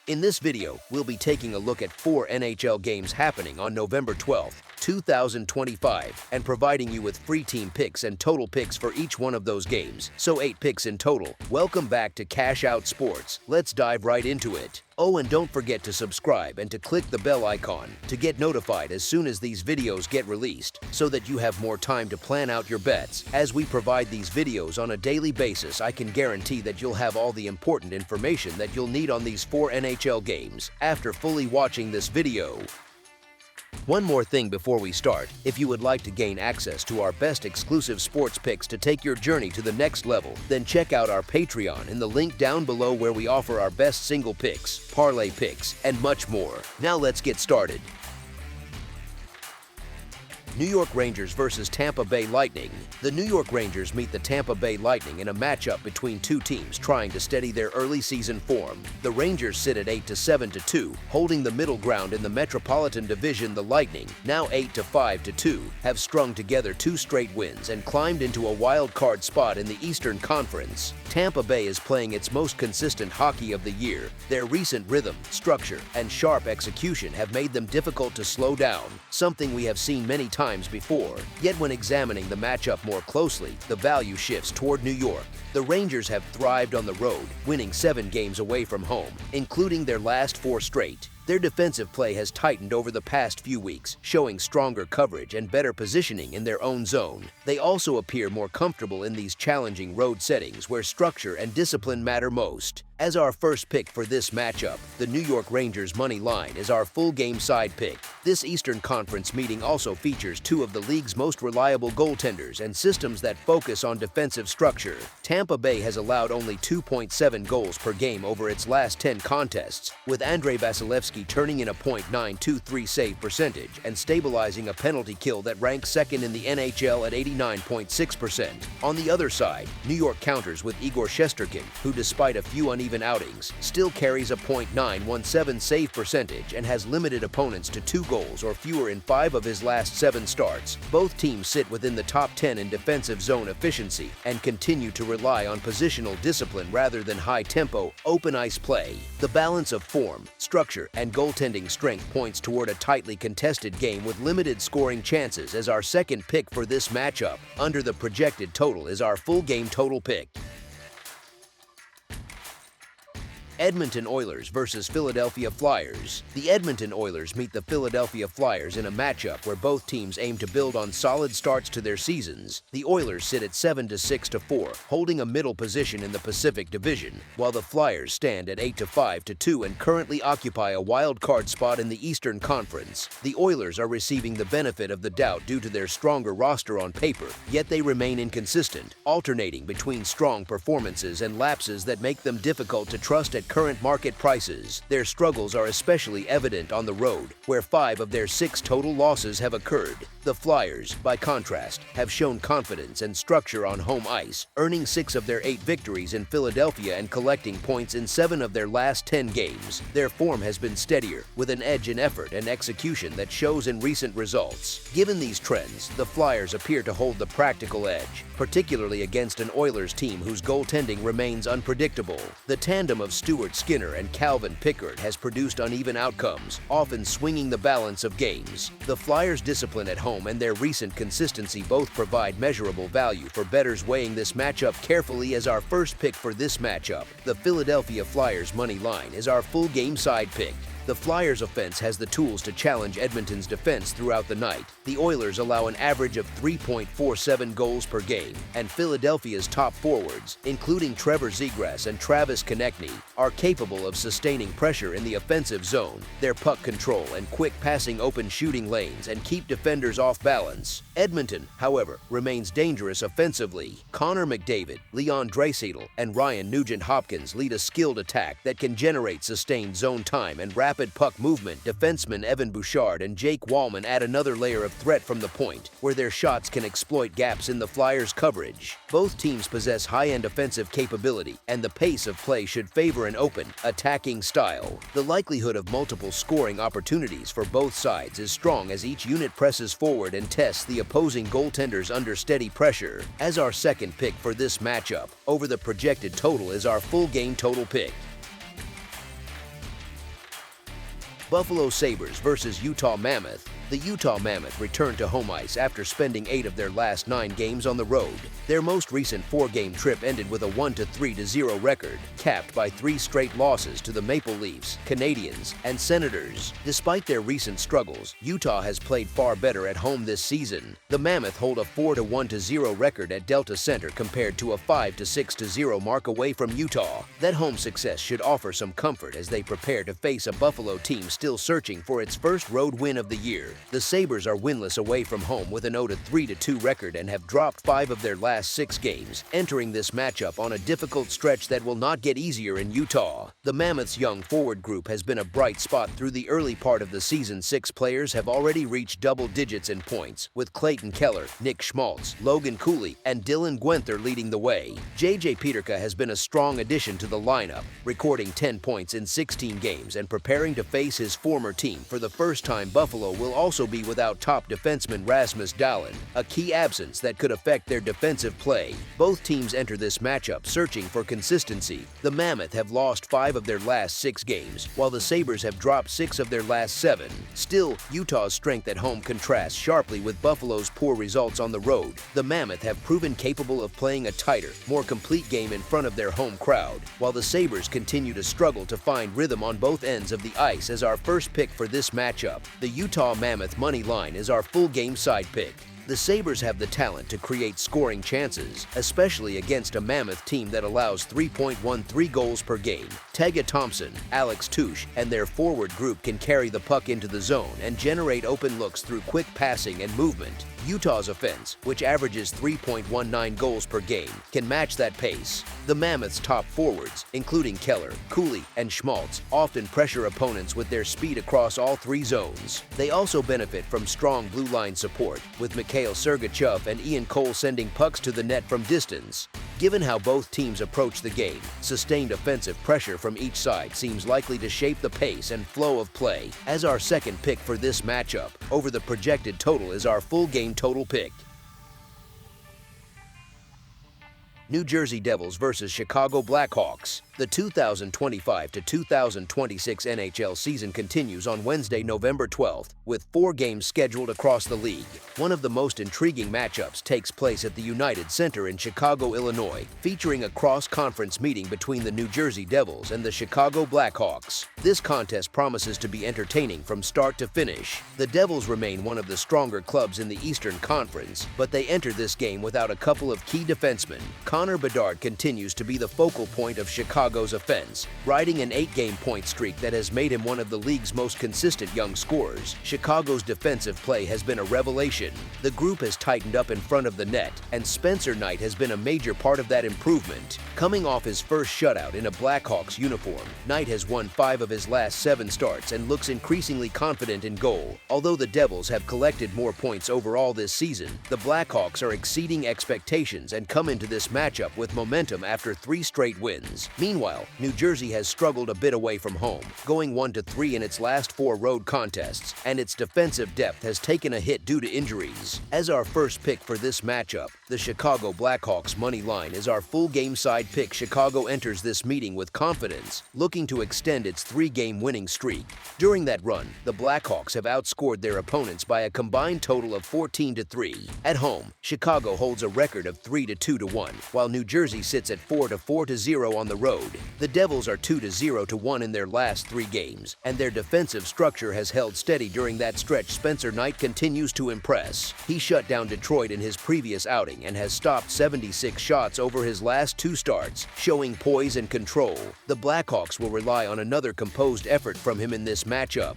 In this video, we'll be taking a look at 4 NHL games happening on November 12th, 2025, and providing you with free team picks and total picks for each one of those games, so 8 picks in total. Welcome back to Cash Out Sports. Let's dive right into it. Oh, and don't forget to subscribe and to click the bell icon to get notified as soon as these videos get released, so that you have more time to plan out your bets. As we provide these videos on a daily basis, I can guarantee that you'll have all the important information that you'll need on these 4 NHL games after fully watching this video. One more thing before we start, if you would like to gain access to our best exclusive sports picks to take your journey to the next level, then check out our Patreon in the link down below, where we offer our best single picks, parlay picks, and much more. Now let's get started. New York Rangers versus Tampa Bay Lightning. The New York Rangers meet the Tampa Bay Lightning in a matchup between two teams trying to steady their early season form. The Rangers sit at 8-7-2, holding the middle ground in the Metropolitan Division. The Lightning, now 8-5-2, have strung together 2 straight wins and climbed into a wild card spot in the Eastern Conference. Tampa Bay is playing its most consistent hockey of the year. Their recent rhythm, structure, and sharp execution have made them difficult to slow down, something we have seen many times before. Yet when examining the matchup more closely, the value shifts toward New York. The Rangers have thrived on the road, winning 7 games away from home, including their last 4 straight. Their defensive play has tightened over the past few weeks, showing stronger coverage and better positioning in their own zone. They also appear more comfortable in these challenging road settings where structure and discipline matter most. As our first pick for this matchup, the New York Rangers money line is our full game side pick. This Eastern Conference meeting also features 2 of the league's most reliable goaltenders and systems that focus on defensive structure. Tampa Bay has allowed only 2.7 goals per game over its last 10 contests, with Andrei Vasilevsky turning in a .923 save percentage and stabilizing a penalty kill that ranks second in the NHL at 89.6%. On the other side, New York counters with Igor Shesterkin, who despite a few uneven outings, still carries a .917 save percentage and has limited opponents to 2 goals or fewer in 5 of his last 7 starts. Both teams sit within the top 10 in defensive zone efficiency and continue to rely on positional discipline rather than high-tempo, open-ice play. The balance of form, structure, and goaltending strength points toward a tightly contested game with limited scoring chances. As our second pick for this matchup, under the projected total, is our full game total pick. Edmonton Oilers versus Philadelphia Flyers. The Edmonton Oilers meet the Philadelphia Flyers in a matchup where both teams aim to build on solid starts to their seasons. The Oilers sit at 7-6-4, holding a middle position in the Pacific Division, while the Flyers stand at 8-5-2 and currently occupy a wild card spot in the Eastern Conference. The Oilers are receiving the benefit of the doubt due to their stronger roster on paper, yet they remain inconsistent, alternating between strong performances and lapses that make them difficult to trust at current market prices. Their struggles are especially evident on the road, where 5 of their 6 total losses have occurred. The Flyers, by contrast, have shown confidence and structure on home ice, earning 6 of their 8 victories in Philadelphia and collecting points in 7 of their last 10 games. Their form has been steadier, with an edge in effort and execution that shows in recent results. Given these trends, the Flyers appear to hold the practical edge, particularly against an Oilers team whose goaltending remains unpredictable. The tandem of Stuart Skinner and Calvin Pickard has produced uneven outcomes, often swinging the balance of games. The Flyers' discipline at home and their recent consistency both provide measurable value for bettors weighing this matchup carefully. As our first pick for this matchup, the Philadelphia Flyers money line is our full game side pick. The Flyers' offense has the tools to challenge Edmonton's defense throughout the night. The Oilers allow an average of 3.47 goals per game, and Philadelphia's top forwards, including Trevor Zegras and Travis Konechny, are capable of sustaining pressure in the offensive zone. Their puck control and quick passing open shooting lanes and keep defenders off balance. Edmonton, however, remains dangerous offensively. Connor McDavid, Leon Draisaitl, and Ryan Nugent-Hopkins lead a skilled attack that can generate sustained zone time and rapid puck movement. Defensemen Evan Bouchard and Jake Wallman add another layer of threat from the point, where their shots can exploit gaps in the Flyers' coverage. Both teams possess high-end offensive capability, and the pace of play should favor an open, attacking style. The likelihood of multiple scoring opportunities for both sides is strong as each unit presses forward and tests the opposing goaltenders under steady pressure. As our second pick for this matchup, over the projected total, is our full game total pick. Buffalo Sabres versus Utah Mammoth. The Utah Mammoth returned to home ice after spending 8 of their last 9 games on the road. Their most recent 4-game trip ended with a 1-3-0 record, capped by 3 straight losses to the Maple Leafs, Canadiens, and Senators. Despite their recent struggles, Utah has played far better at home this season. The Mammoth hold a 4-1-0 record at Delta Center compared to a 5-6-0 mark away from Utah. That home success should offer some comfort as they prepare to face a Buffalo team still searching for its first road win of the year. The Sabres are winless away from home with an 0-3-2 record and have dropped 5 of their last 6 games, entering this matchup on a difficult stretch that will not get easier in Utah. The Mammoth's young forward group has been a bright spot through the early part of the season. 6 players have already reached double digits in points, with Clayton Keller, Nick Schmaltz, Logan Cooley, and Dylan Guenther leading the way. J.J. Peterka has been a strong addition to the lineup, recording 10 points in 16 games and preparing to face his former team. For the first time, Buffalo will also be without top defenseman Rasmus Dahlin, a key absence that could affect their defensive play. Both teams enter this matchup searching for consistency. The Mammoth have lost 5 of their last 6 games, while the Sabres have dropped 6 of their last 7. Still, Utah's strength at home contrasts sharply with Buffalo's poor results on the road. The Mammoth have proven capable of playing a tighter, more complete game in front of their home crowd, while the Sabres continue to struggle to find rhythm on both ends of the ice. As our first pick for this matchup, the Utah Mammoth money line is our full game side pick. The Sabres have the talent to create scoring chances, especially against a Mammoth team that allows 3.13 goals per game. Tega Thompson, Alex Touche, and their forward group can carry the puck into the zone and generate open looks through quick passing and movement. Utah's offense, which averages 3.19 goals per game, can match that pace. The Mammoth's top forwards, including Keller, Cooley, and Schmaltz, often pressure opponents with their speed across all 3 zones. They also benefit from strong blue line support, with Mikhail Sergachev and Ian Cole sending pucks to the net from distance. Given how both teams approach the game, sustained offensive pressure from each side seems likely to shape the pace and flow of play. As our second pick for this matchup, over the projected total is our full game total pick. New Jersey Devils versus Chicago Blackhawks. The 2025 to 2026 NHL season continues on Wednesday, November 12th, with 4 games scheduled across the league. One of the most intriguing matchups takes place at the United Center in Chicago, Illinois, featuring a cross-conference meeting between the New Jersey Devils and the Chicago Blackhawks. This contest promises to be entertaining from start to finish. The Devils remain one of the stronger clubs in the Eastern Conference, but they enter this game without a couple of key defensemen. Connor Bedard continues to be the focal point of Chicago's offense, riding an 8-game point streak that has made him one of the league's most consistent young scorers. Chicago's defensive play has been a revelation. The group has tightened up in front of the net, and Spencer Knight has been a major part of that improvement. Coming off his first shutout in a Blackhawks uniform, Knight has won 5 of his last 7 starts and looks increasingly confident in goal. Although the Devils have collected more points overall this season, the Blackhawks are exceeding expectations and come into this matchup with momentum after 3 straight wins. Meanwhile, New Jersey has struggled a bit away from home, going 1-3 in its last 4 road contests, and its defensive depth has taken a hit due to injuries. As our first pick for this matchup, the Chicago Blackhawks money line is our full game side pick. Chicago enters this meeting with confidence, looking to extend its 3-game winning streak. During that run, the Blackhawks have outscored their opponents by a combined total of 14-3. At home, Chicago holds a record of 3-2-1, while New Jersey sits at 4-4-0 on the road. The Devils are 2-0-1 in their last 3 games, and their defensive structure has held steady during that stretch. Spencer Knight continues to impress. He shut down Detroit in his previous outing and has stopped 76 shots over his last 2 starts, showing poise and control. The Blackhawks will rely on another composed effort from him in this matchup.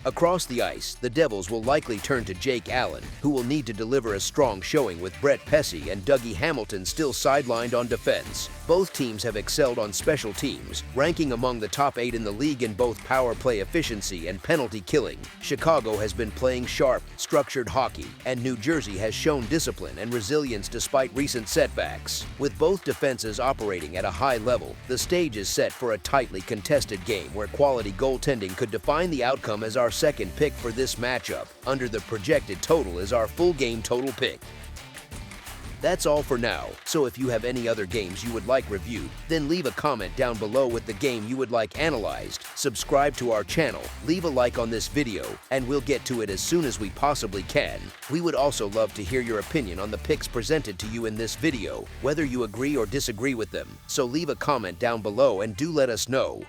Across the ice, the Devils will likely turn to Jake Allen, who will need to deliver a strong showing with Brett Pesce and Dougie Hamilton still sidelined on defense. Both teams have excelled on special teams, ranking among the top 8 in the league in both power play efficiency and penalty killing. Chicago has been playing sharp, structured hockey, and New Jersey has shown discipline and resilience despite recent setbacks. With both defenses operating at a high level, the stage is set for a tightly contested game where quality goaltending could define the outcome. As our second pick for this matchup, under the projected total is our full game total pick. That's all for now, so if you have any other games you would like reviewed, then leave a comment down below with the game you would like analyzed, subscribe to our channel, leave a like on this video, and we'll get to it as soon as we possibly can. We would also love to hear your opinion on the picks presented to you in this video, whether you agree or disagree with them, so leave a comment down below and do let us know.